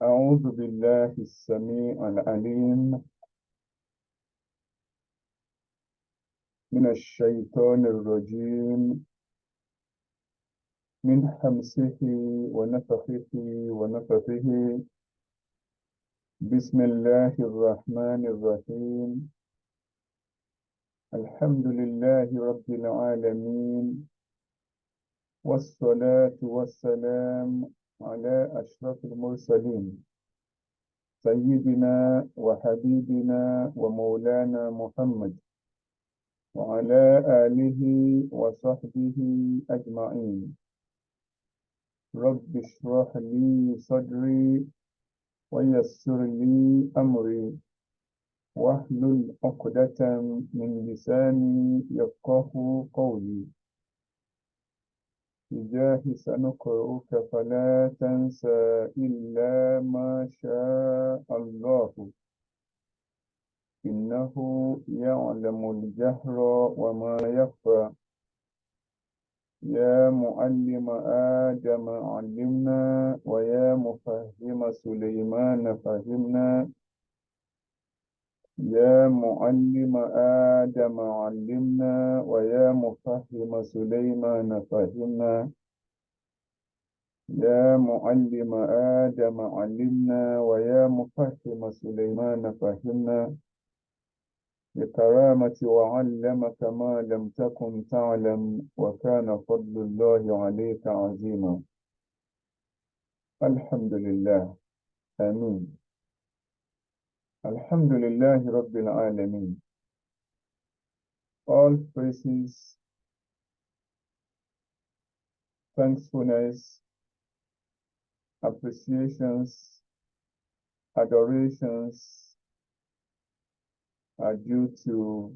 أعوذ بالله السميع العليم من الشيطان الرجيم من حمسه ونفخه ونفثه. بسم الله الرحمن الرحيم. الحمد لله رب العالمين، والصلاة والسلام على أشرف المرسلين سيدنا وحبيبنا ومولانا محمد وعلى آله وصحبه أجمعين. رب اشرح لي صدري ويسر لي أمري واحلل عقدة من لساني يفقه قولي. إجاه سنقرؤك فلا تنسى إلا ما شاء الله، إنه يعلم الجهر وما يخفى. يا معلم آدم علمنا، ويا مفهم سليمان فهمنا. يا معلم آدم علمنا، ويا مفهم سليمان فهمنا. يا معلم آدم علمنا، ويا مفهم سليمان فهمنا. بكرامة وعلمك ما لم تكن تعلم، وكان فضل الله عليك عظيما. الحمد لله. آمين. الحمد لله رب العالمين. All praises, thankfulness, appreciations, adorations are due to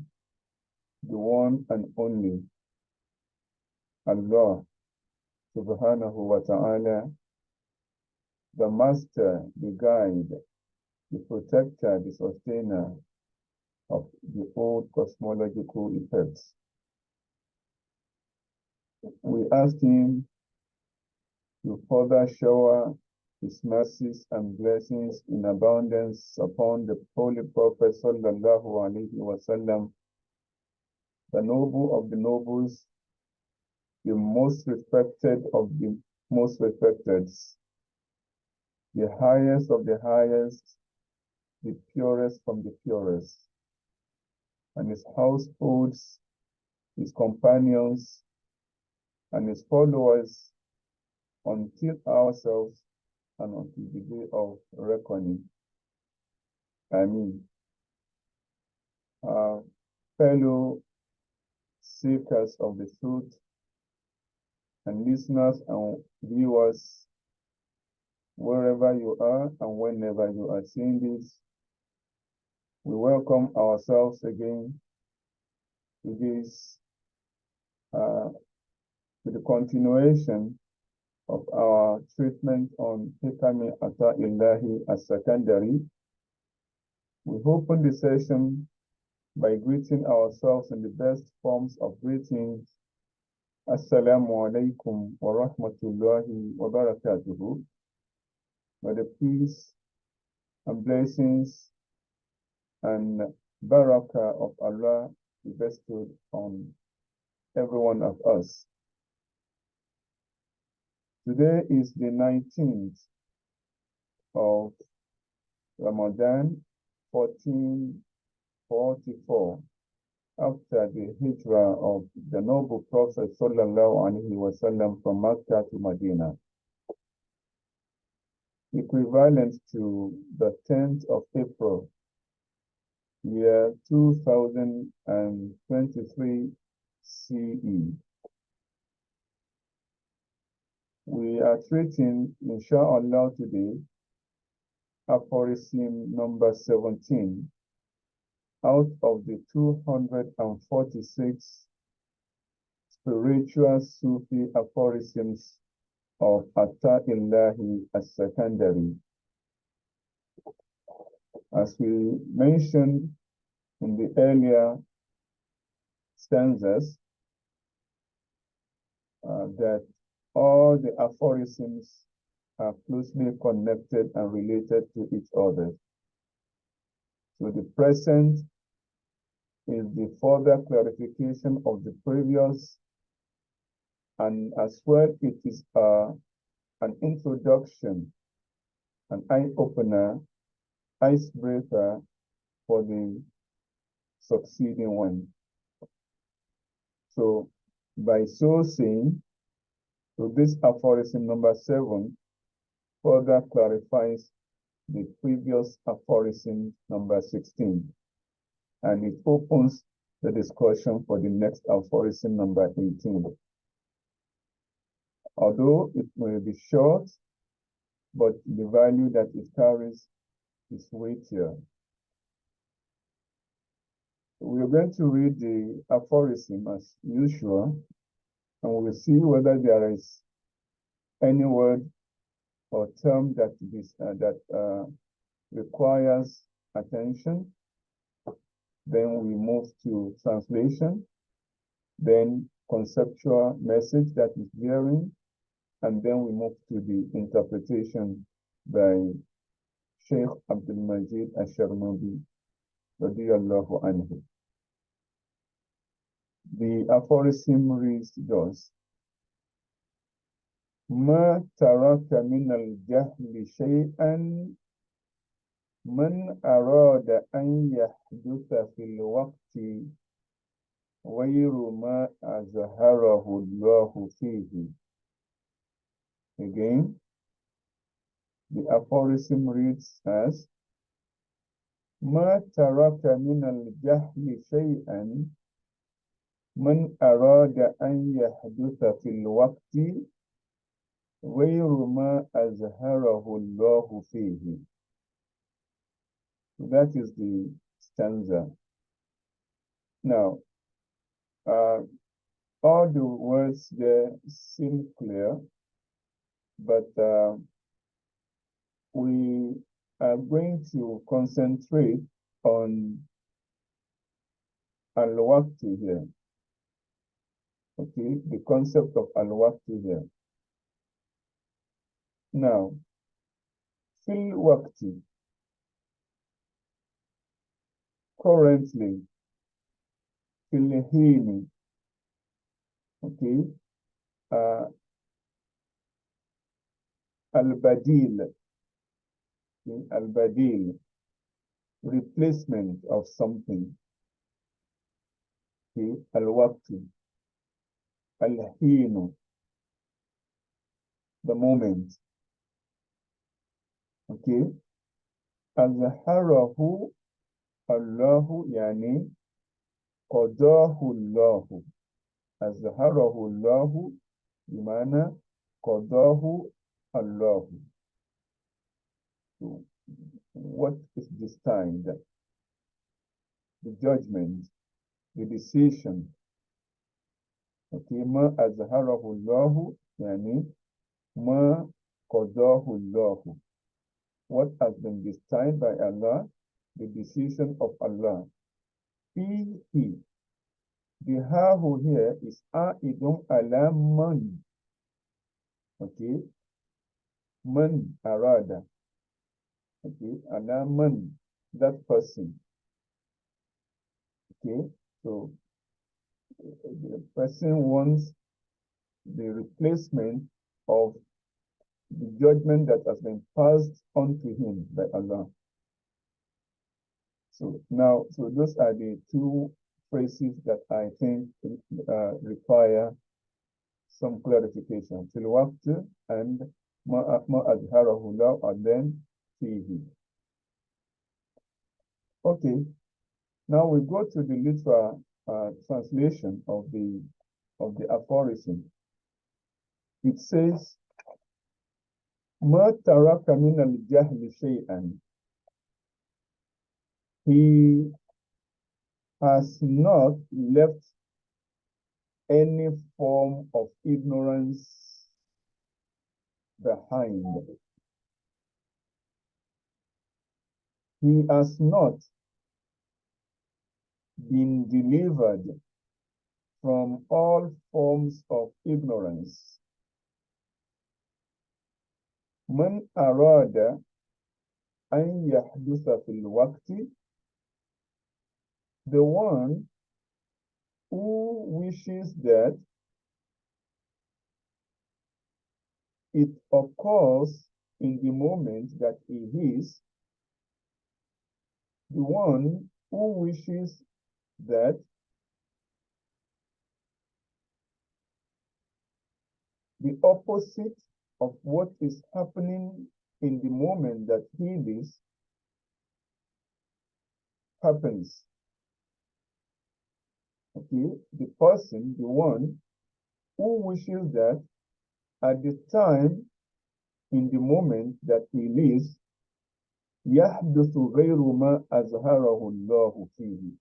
the one and only Allah subhanahu wa ta'ala, the master, the guide, the protector, the sustainer of the old cosmological effects. We asked him to further shower his mercies and blessings in abundance upon the Holy Prophet sallallahu alaihi wasallam, the noble of the nobles, the most respected of the most respected, the highest of the highest, the purest from the purest, and his households, his companions, and his followers until ourselves and until the day of reckoning. Amen. Our fellow seekers of the truth and listeners and viewers, wherever you are and whenever you are seeing this, we welcome ourselves again to this, to the continuation of our treatment on AtaiLlahi Al-Sakandari. We open the session by greeting ourselves in the best forms of greetings. Assalamu alaikum wa rahmatullahi wa barakatuhu. May the peace and blessings and barakah of Allah be bestowed on every one of us. Today is the 19th of Ramadan, 1444, after the hijrah of the noble Prophet sallallahu alaihi wasallam from Makkah to Medina, equivalent to the 10th of April, year 2023 CE. We are treating, inshallah, today, Aphorism number 17 out of the 246 spiritual Sufi aphorisms of AtaiLlahi Al-Sakandari. As we mentioned in the earlier stanzas, that all the aphorisms are closely connected and related to each other. So the present is the further clarification of the previous, and as well it is an introduction, an eye-opener, icebreaker for the succeeding one. So by so saying, so this aphorism number 7 further clarifies the previous aphorism number 16, and it opens the discussion for the next aphorism number 18. Although it may be short, but the value that it carries is weightier. We are going to read the aphorism as usual, and we will see whether there is any word or term that requires attention. Then we move to translation, then conceptual message that is bearing, and then we move to the interpretation by Sheikh Abdul Majid Ash-Sharnubi, radiyallahu anhu. The aphorism reads thus: ما ترك من الجهل شيئا من أراد أن يحدث في الوقت غير ما أظهره الله فيه. Again, the aphorism reads as: ما ترك من الجهل شيئا من أراد أن يحدث في الوقت غير ما أظهره الله فيه. That is the stanza. Now, all the words there seem clear, but we are going to concentrate on al-waqti here. Okay, the concept of al-waqti here. Now, fil waqti, currently, fil hini, okay, al-badil, okay, al-badil, replacement of something, okay, al-waqti, al-hinu, the moment, okay, azharahu Allahu, yani qadahu Allahu, azharahu Allahu, bimana qadahu Allahu. So, what is destined? The judgment, the decision. Okay, ma azharahu Allahu, yani ma qadahu Allahu. What has been destined by Allah, the decision of Allah. He. The hahu here is a'idum ala man. Okay, man arada. Okay, ala man, that person. Okay, so the person wants the replacement of the judgment that has been passed on to him by Allah. So now, so those are the two phrases that I think require some clarification. Fil waqt and ma azharahu Allah, and then fihi. Okay, now we go to the literal translation of the aphorism. It says, Ma taraka min al-jahli shay'an. He has not left any form of ignorance behind. He has not been delivered from all forms of ignorance. Man arada an yahdusa fil waqti, the one who wishes that it occurs in the moment that he is, the one who wishes that the opposite of what is happening in the moment that he is happens. Okay, the person, the one who wishes that at the time, in the moment that he lives, يحدث غير ما أظهره الله فيه.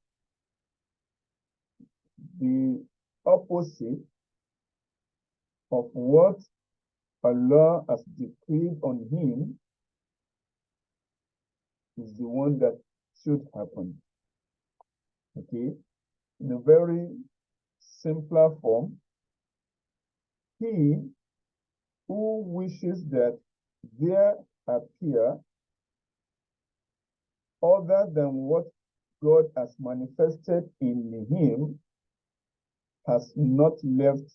The opposite of what Allah has decreed on him is the one that should happen. Okay, in a very simpler form, he who wishes that there appear other than what God has manifested in him has not left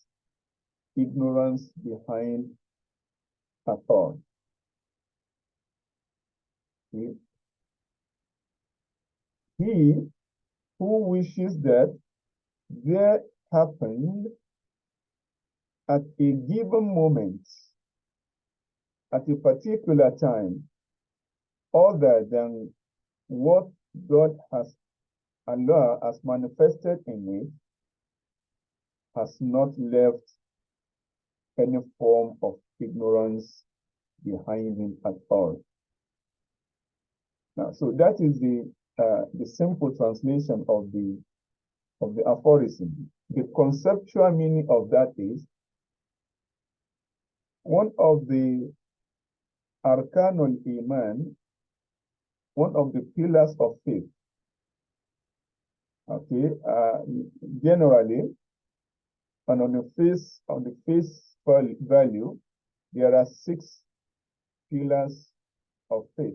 ignorance behind at all. Okay. He who wishes that there happened at a given moment, at a particular time, other than what God has, Allah has manifested in it, has not left any form of ignorance behind him at all. Now, so that is the simple translation of the aphorism. The conceptual meaning of that is one of the arkanul iman, one of the pillars of faith. Okay, generally, and on the face value, there are 6 pillars of faith.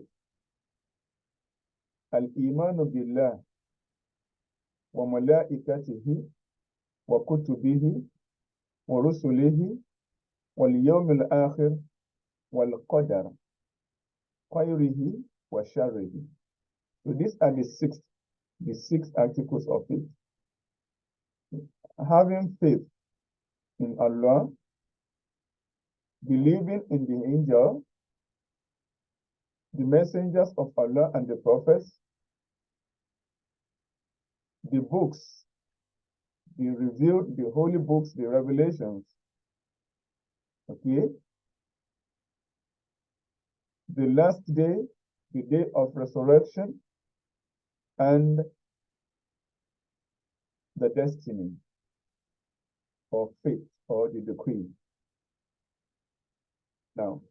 Al-imanu billah wa malaikatihi wa kutubihi wa rusulihi wal yawmil akhir wal qadar khayrihi wa sharrihi. So these are the 6 articles of faith. Having faith in Allah, believing in the angel, the messengers of Allah and the prophets, the books, the revealed, the holy books, the revelations, okay? The last day, the day of resurrection, and the destiny or fate or the decree. Now,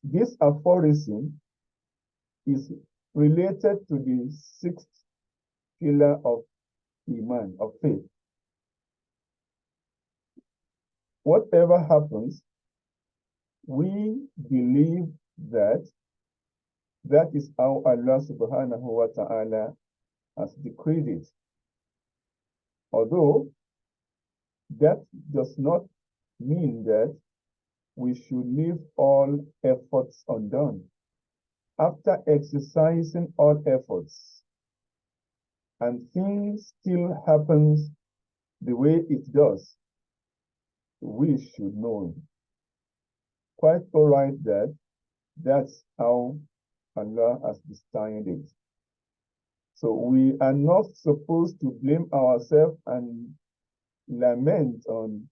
this aphorism is related to the 6th pillar of Iman, of faith. Whatever happens, we believe that that is how Allah subhanahu wa ta'ala has decreed it. Although that does not mean that we should leave all efforts undone. After exercising all efforts and things still happens the way it does, we should know quite all right that that's how Allah has designed it. So we are not supposed to blame ourselves and lament on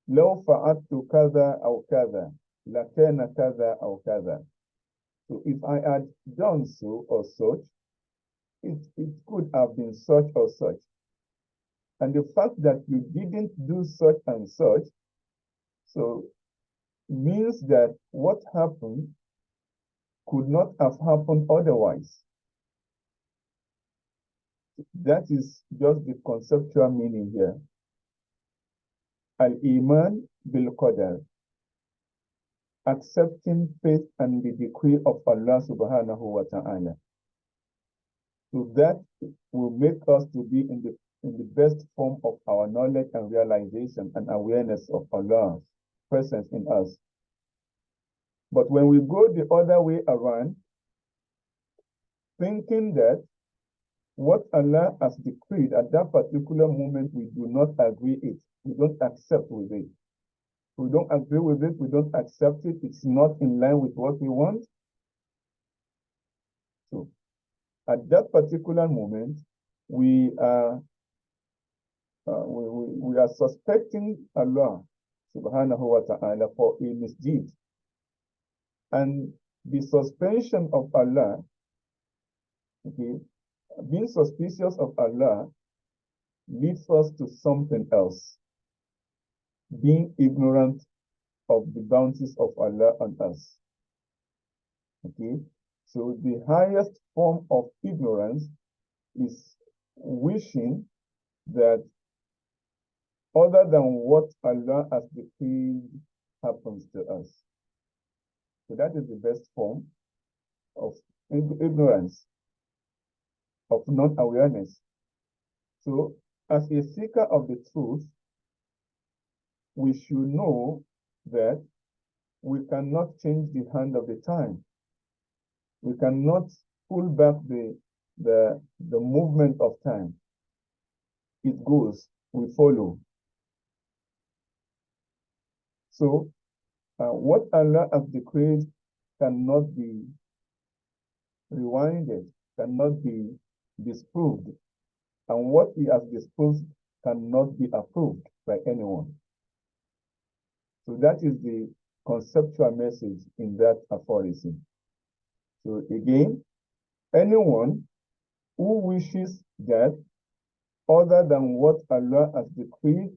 لو فعلت كذا أو كذا لكان كذا أو كذا. So if I had done so or such, it could have been such or such. And the fact that you didn't do such and such, so means that what happened could not have happened otherwise. That is just the conceptual meaning here. Al-Iman bil-Qadar. accepting faith and the decree of Allah subhanahu wa ta'ala. So that will make us to be in the best form of our knowledge and realization and awareness of Allah's presence in us. But when we go the other way around, thinking that what Allah has decreed at that particular moment, we do not agree it, we don't accept with it. We don't agree with it, we don't accept it, it's not in line with what we want. So at that particular moment, we are suspecting Allah subhanahu wa ta'ala for a misdeed. And the suspension of Allah, okay, being suspicious of Allah leads us to something else, being ignorant of the bounties of Allah on us. Okay, so the highest form of ignorance is wishing that other than what Allah has decreed happens to us. So that is the best form of ignorance, of non-awareness. So as a seeker of the truth, we should know that we cannot change the hand of the time. We cannot pull back the movement of time. It goes, we follow. So what Allah has decreed cannot be rewinded, cannot be disproved. And what he has disproved cannot be approved by anyone. So that is the conceptual message in that aphorism. So again, anyone who wishes that other than what Allah has decreed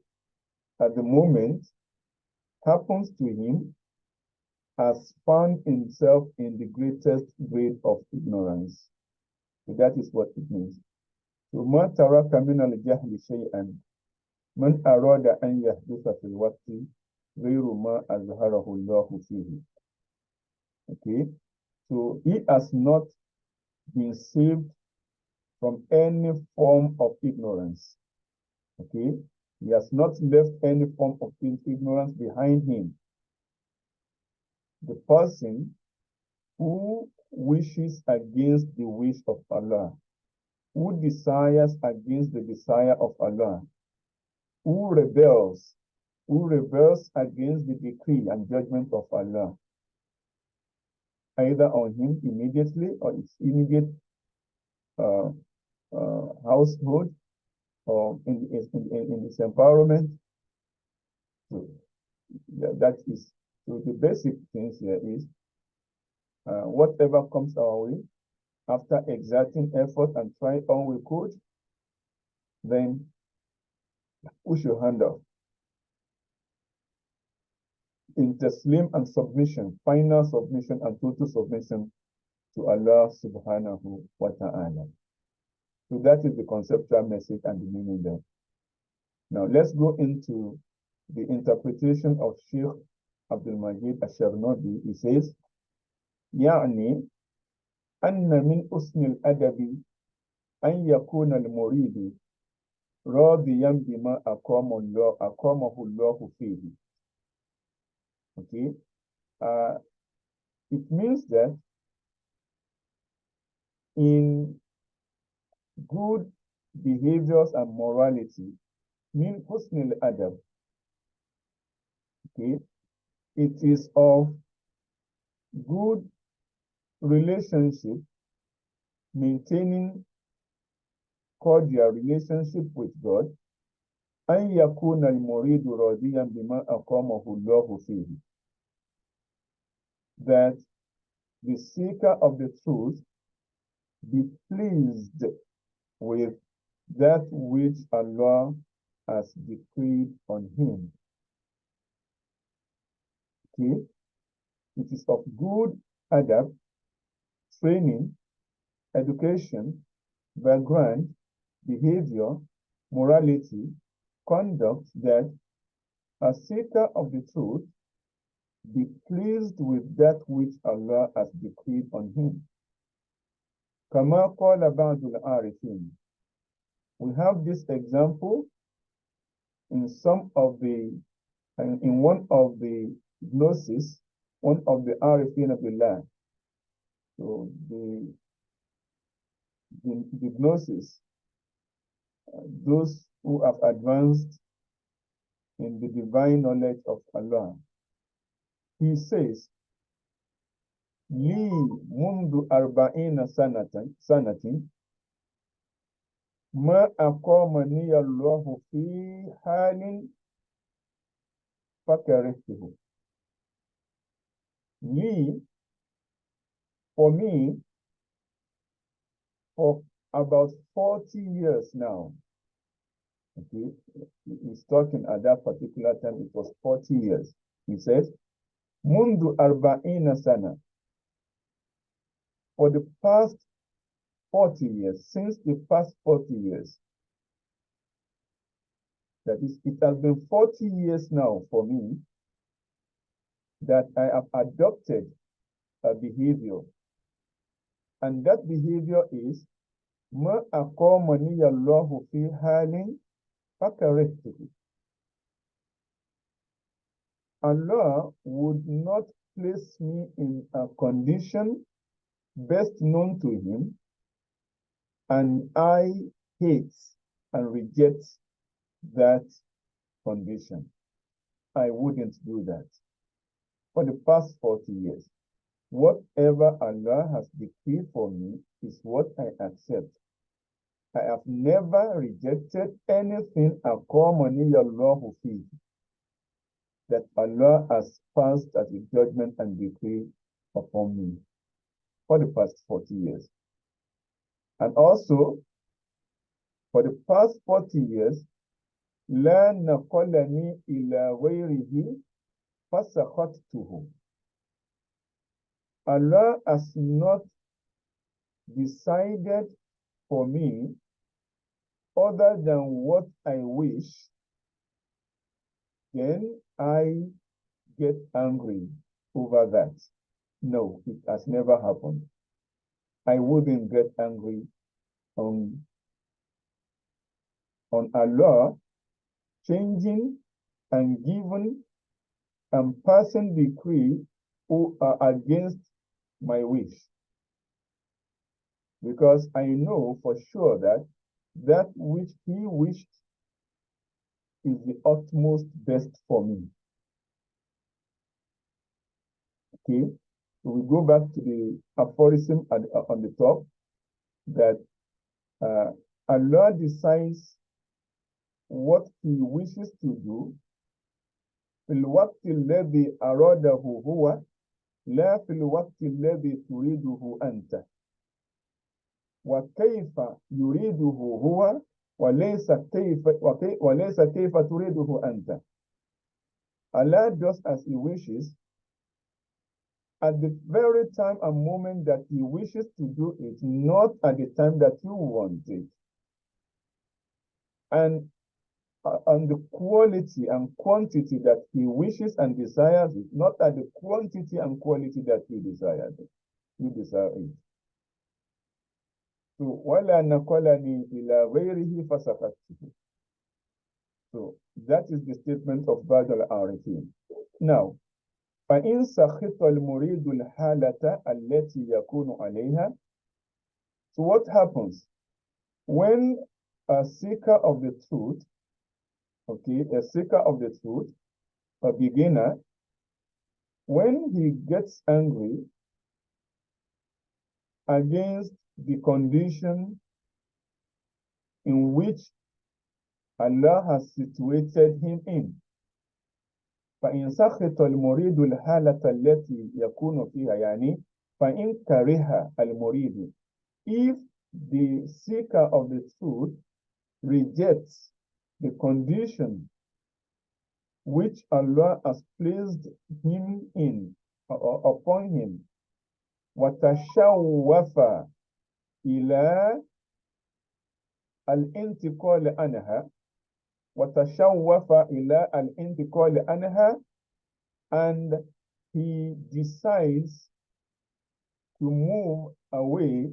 at the moment happens to him has found himself in the greatest grade of ignorance. So that is what it means. So ما ترك من الجهل شيئا من أراد أن يحدث في الوقت غير ما أظهره الله فيه. Okay, so he has not been saved from any form of ignorance. Okay, he has not left any form of ignorance behind him. The person who wishes against the wish of Allah, who desires against the desire of Allah, who rebels against the decree and judgment of Allah, either on him immediately or its immediate household or in its environment. So that is, so the basic things here is whatever comes our way, after exerting effort and trying all we could, then we should handle in taslim and submission, final submission and total submission to Allah subhanahu wa ta'ala. So that is the conceptual message and the meaning there. Now let's go into the interpretation of Sheikh Abdul Majid Ash-Sharnobi. He says, يعني أن من حسن الأدب أن يكون المريد راضيا بما أقامه الله فيه. Okay, it means that in good behaviors and morality, min husnul adab, okay, it is of good relationship, maintaining cordial relationship with God, أن يكون المريد راضيا بما أقامه الله فيه, that the seeker of the truth be pleased with that which Allah has decreed on him. Okay, it is of good adab, training, education, background, behavior, morality, conduct that a seeker of the truth be pleased with that which Allah has decreed on him. كما قال بعض العارفين. We have this example in one of the gnosis, one of the Arifin of Allah. So the gnosis, those who have advanced in the divine knowledge of Allah. He says, Li mundu arba'ina sanatin ma aqamani Allahu fi halin fakarihtuhu. Li, for me, for about 40 years now. Okay, he's talking at that particular time, it was 40 years. He says, Mundu arba'ina sana. For the past 40 years, since the past 40 years, that is, it has been 40 years now for me that I have adopted a behavior. And that behavior is, Ma aqamani Allahu fi halin fakarihtuhu. Allah would not place me in a condition best known to him, and I hate and reject that condition. I wouldn't do that. For the past 40 years, whatever Allah has decreed for me is what I accept. I have never rejected anything aqamani Allahu fi, that Allah has passed as a judgment and decree upon me for the past 40 years. And also, for the past 40 years, La naqalani ila ghayrihi fasakhattuhu. Allah has not decided for me other than what I wish, then I get angry over that. No, it has never happened. I wouldn't get angry on Allah changing and giving and passing decree who are against my wish. Because I know for sure that that which he wished is the utmost best for me. Okay, so we go back to the aphorism on the top, that Allah decides what he wishes to do في الوقت الذي أراده هو لا في الوقت الذي تريده أنت وكيف يريده هو وليس كيف تريده أنت. Allah does as he wishes at the very time and moment that he wishes to do it, not at the time that you want it. And the quality and quantity that he wishes and desires it, not at the quantity and quality that you desire it. You desire it. So, وَلَا نَقَلَنِي إِلَى غَيْرِهِ فَسَقَتْتُهُ. So, that is the statement of Ba'd al-Arifin. Now, فَإِنْ سَخِطَ الْمُرِيدُ الْحَالَةَ الَّتِي يَكُونُ عَلَيْهَا. So, what happens when a seeker of the truth, okay, a seeker of the truth, a beginner, when he gets angry against the condition in which Allah has situated him in. فإن سخط المريد الحالة التي يكون فيها يعني فإن كره المريد. If the seeker of the truth rejects the condition which Allah has placed him in or upon him, وتشوف إلى الانتقال عنها وتشوف إلى الانتقال عنها, and he decides to move away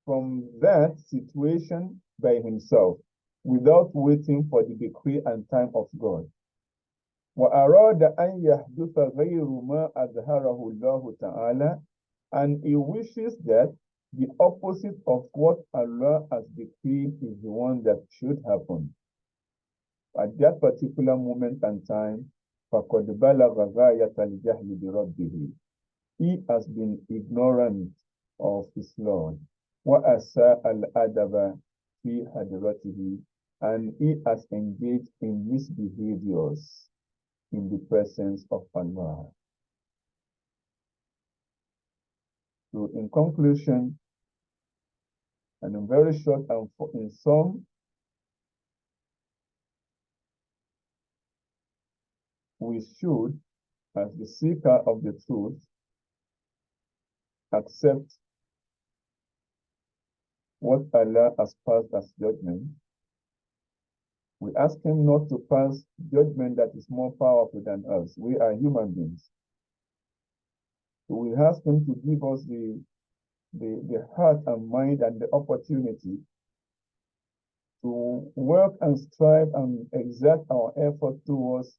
from that situation by himself without waiting for the decree and time of God. وأراد أن يحدث غير ما أظهره الله تعالى, and he wishes that the opposite of what Allah has decreed is the one that should happen. At that particular moment and time, فَقَدْ بَلَغَ غَايَةَ الْجَهْلِ بِرَبِّهِ, he has been ignorant of his Lord. وَأَسَاءَ الْأَدَبَ فِي حَضْرَتِهِ, and he has engaged in misbehaviors in the presence of Allah. So in conclusion, and in very short and in sum, we should, as the seeker of the truth, accept what Allah has passed as judgment. We ask him not to pass judgment that is more powerful than us. We are human beings. So we ask him to give us the heart and mind and the opportunity to work and strive and exert our effort towards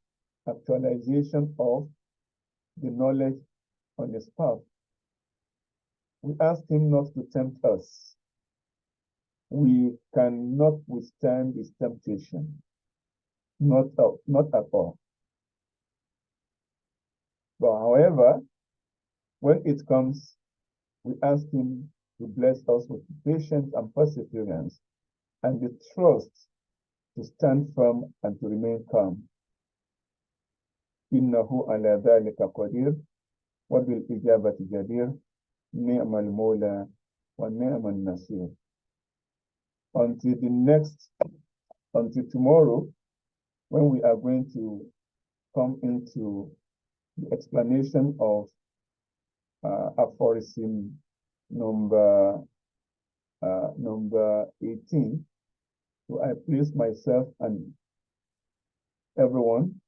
actualization of the knowledge on his path. We ask him not to tempt us. We cannot withstand his temptation. Not at all. But however, when it comes, we ask him to bless us with patience and perseverance and the trust to stand firm and to remain calm. إنه على ذلك قدير وبالإجابة جدير نعم المولى ونعم النصير. Until tomorrow, when we are going to come into the explanation of aphorism number 18. So I place myself and everyone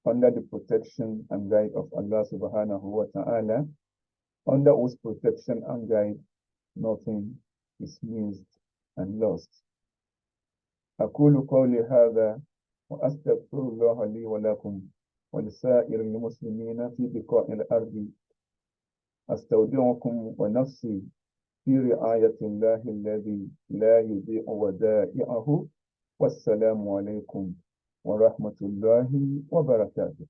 under the protection and guide of Allah subhanahu wa ta'ala, under whose protection and guide nothing is missed and lost. أقول قولي هذا وأستغفر الله لي ولكم ولسائر المسلمين في بقاع الأرض. أستودعكم ونفسي في رعاية الله الذي لا يضيع ودائعه. والسلام عليكم ورحمة الله وبركاته.